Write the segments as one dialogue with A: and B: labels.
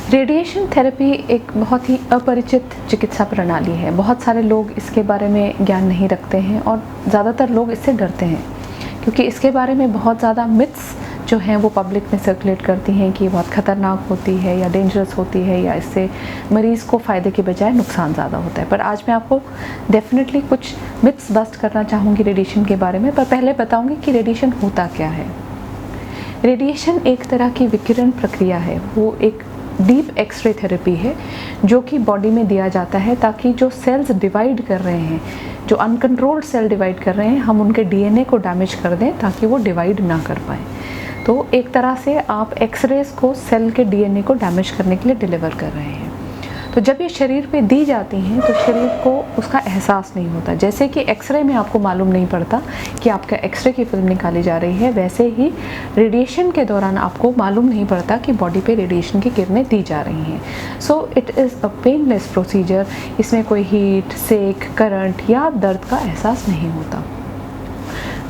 A: Radiation therapy एक बहुत ही अपरिचित चिकित्सा प्रणाली है। बहुत सारे लोग इसके बारे में ज्ञान नहीं रखते हैं और ज़्यादातर लोग इससे डरते हैं क्योंकि इसके बारे में बहुत ज़्यादा मिथ्स जो हैं वो पब्लिक में सर्कुलेट करती हैं कि बहुत ख़तरनाक होती है या डेंजरस होती है या इससे मरीज़ को फ़ायदे के बजाय नुकसान ज़्यादा होता है। पर आज मैं आपको डेफिनेटली कुछ मिथ्स बस्ट करना चाहूँगी रेडिएशन के बारे में। पर पहले बताऊँगी कि रेडिएशन होता क्या है। रेडिएशन एक तरह की विकिरण प्रक्रिया है। वो एक डीप एक्सरे थेरेपी है जो कि बॉडी में दिया जाता है ताकि जो सेल्स डिवाइड कर रहे हैं, जो अनकंट्रोल्ड सेल डिवाइड कर रहे हैं, हम उनके डीएनए को डैमेज कर दें ताकि वो डिवाइड ना कर पाए। तो एक तरह से आप एक्सरेज को सेल के डीएनए को डैमेज करने के लिए डिलीवर कर रहे हैं। तो जब ये शरीर पे दी जाती हैं तो शरीर को उसका एहसास नहीं होता। जैसे कि एक्सरे में आपको मालूम नहीं पड़ता कि आपका एक्सरे की फिल्म निकाली जा रही है, वैसे ही रेडिएशन के दौरान आपको मालूम नहीं पड़ता कि बॉडी पे रेडिएशन की किरणें दी जा रही हैं। So it is a painless procedure. इसमें कोई हीट, सेक, करंट या दर्द का एहसास नहीं होता।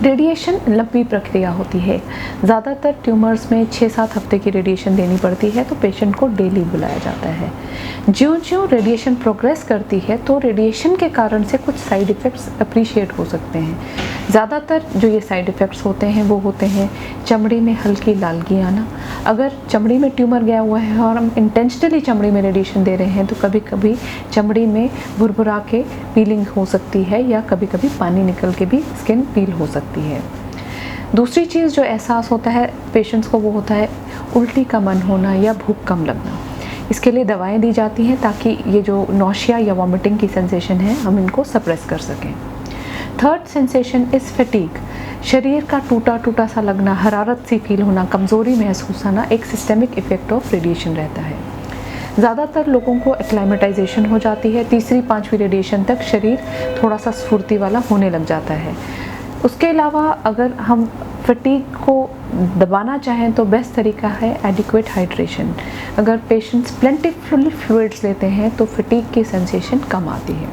A: रेडिएशन लंबी प्रक्रिया होती है। ज़्यादातर ट्यूमर्स में 6-7 हफ्ते की रेडिएशन देनी पड़ती है, तो पेशेंट को डेली बुलाया जाता है। ज्यों-ज्यों रेडिएशन प्रोग्रेस करती है तो रेडिएशन के कारण से कुछ साइड इफ़ेक्ट्स अप्रिशिएट हो सकते हैं। ज़्यादातर जो ये साइड इफ़ेक्ट्स होते हैं वो होते हैं चमड़ी में हल्की लालगी आना। अगर चमड़ी में ट्यूमर गया हुआ है और हम इंटेंशनली चमड़ी में रेडिएशन दे रहे हैं तो कभी कभी चमड़ी में भुरभुरा के पीलिंग हो सकती है या कभी कभी पानी निकल के भी स्किन पील हो सकती है। दूसरी चीज़ जो एहसास होता है पेशेंट्स को वो होता है उल्टी का मन होना या भूख कम लगना। इसके लिए दवाएं दी जाती हैं ताकि ये जो नौशिया या वॉमिटिंग की सेंसेशन है हम इनको सप्रेस कर सकें। Third sensation is fatigue. शरीर का टूटा टूटा सा लगना, हरारत सी फील होना, कमज़ोरी महसूस होना एक सिस्टेमिक इफ़ेक्ट ऑफ रेडिएशन रहता है। ज़्यादातर लोगों को एक्लाइमेटाइजेशन हो जाती है। 3री-5वीं रेडिएशन तक शरीर थोड़ा सा स्फूर्ति वाला होने लग जाता है। उसके अलावा अगर हम फटीग को दबाना चाहें तो बेस्ट तरीका है एडिक्वेट हाइड्रेशन। अगर पेशेंट्स प्लेंटिफुल फ्लूइड्स लेते हैं तो फटीग की सेंसेशन कम आती है।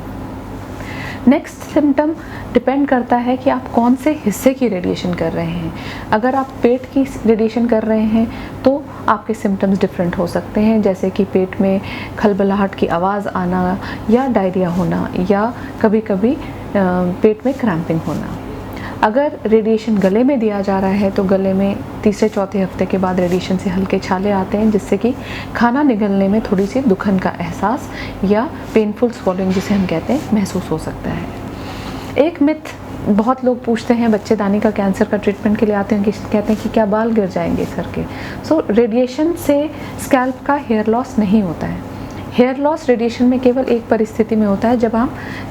A: नेक्स्ट सिम्टम डिपेंड करता है कि आप कौन से हिस्से की रेडिएशन कर रहे हैं। अगर आप पेट की रेडिएशन कर रहे हैं तो आपके सिम्टम्स डिफरेंट हो सकते हैं, जैसे कि पेट में खलबलाहट की आवाज़ आना या डायरिया होना या कभी कभी पेट में क्रैम्पिंग होना। अगर रेडिएशन गले में दिया जा रहा है तो गले में 3-4 हफ्ते के बाद रेडिएशन से हल्के छाले आते हैं जिससे कि खाना निगलने में थोड़ी सी दुखन का एहसास या पेनफुल स्वॉलिंग जिसे हम कहते हैं महसूस हो सकता है। एक मिथ बहुत लोग पूछते हैं, बच्चेदानी का कैंसर का ट्रीटमेंट के लिए आते हैं कि कहते हैं कि क्या बाल गिर जाएंगे सर के। सो रेडिएशन से स्कैल्प का हेयर लॉस नहीं होता है। हेयर लॉस रेडिएशन में केवल एक परिस्थिति में होता है जब हम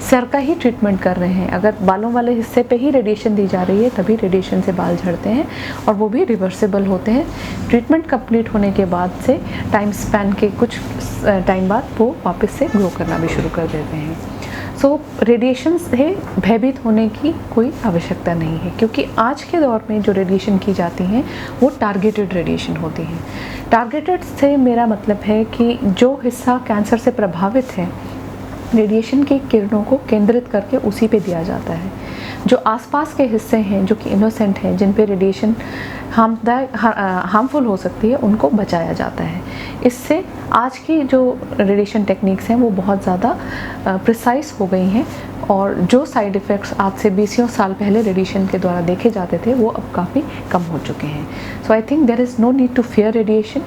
A: सर का ही ट्रीटमेंट कर रहे हैं। अगर बालों वाले हिस्से पे ही रेडिएशन दी जा रही है तभी रेडिएशन से बाल झड़ते हैं और वो भी रिवर्सिबल होते हैं। ट्रीटमेंट कंप्लीट होने के बाद से टाइम स्पैन के कुछ टाइम बाद वो वापस से ग्रो करना भी शुरू कर देते हैं। सो रेडिएशन से भयभीत होने की कोई आवश्यकता नहीं है क्योंकि आज के दौर में जो रेडिएशन की जाती हैं वो टारगेटेड रेडिएशन होती हैं। टारगेटेड से मेरा मतलब है कि जो हिस्सा कैंसर से प्रभावित है रेडिएशन की किरणों को केंद्रित करके उसी पे दिया जाता है। जो आसपास के हिस्से हैं जो कि इनोसेंट हैं, जिन पे रेडिएशन हार्मफुल हो सकती है, उनको बचाया जाता है। इससे आज की जो रेडिएशन टेक्निक्स हैं वो बहुत ज़्यादा प्रिसाइज हो गई हैं और जो साइड इफ़ेक्ट्स आज से 20 साल पहले रेडिएशन के द्वारा देखे जाते थे वो अब काफ़ी कम हो चुके हैं। So I think there is no need to fear radiation.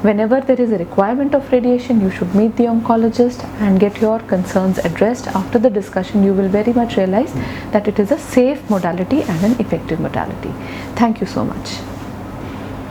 A: Whenever there is a requirement of radiation, you should meet the oncologist and get your concerns addressed. After the discussion, you will very much realize that it is a safe modality and an effective modality. Thank you so much.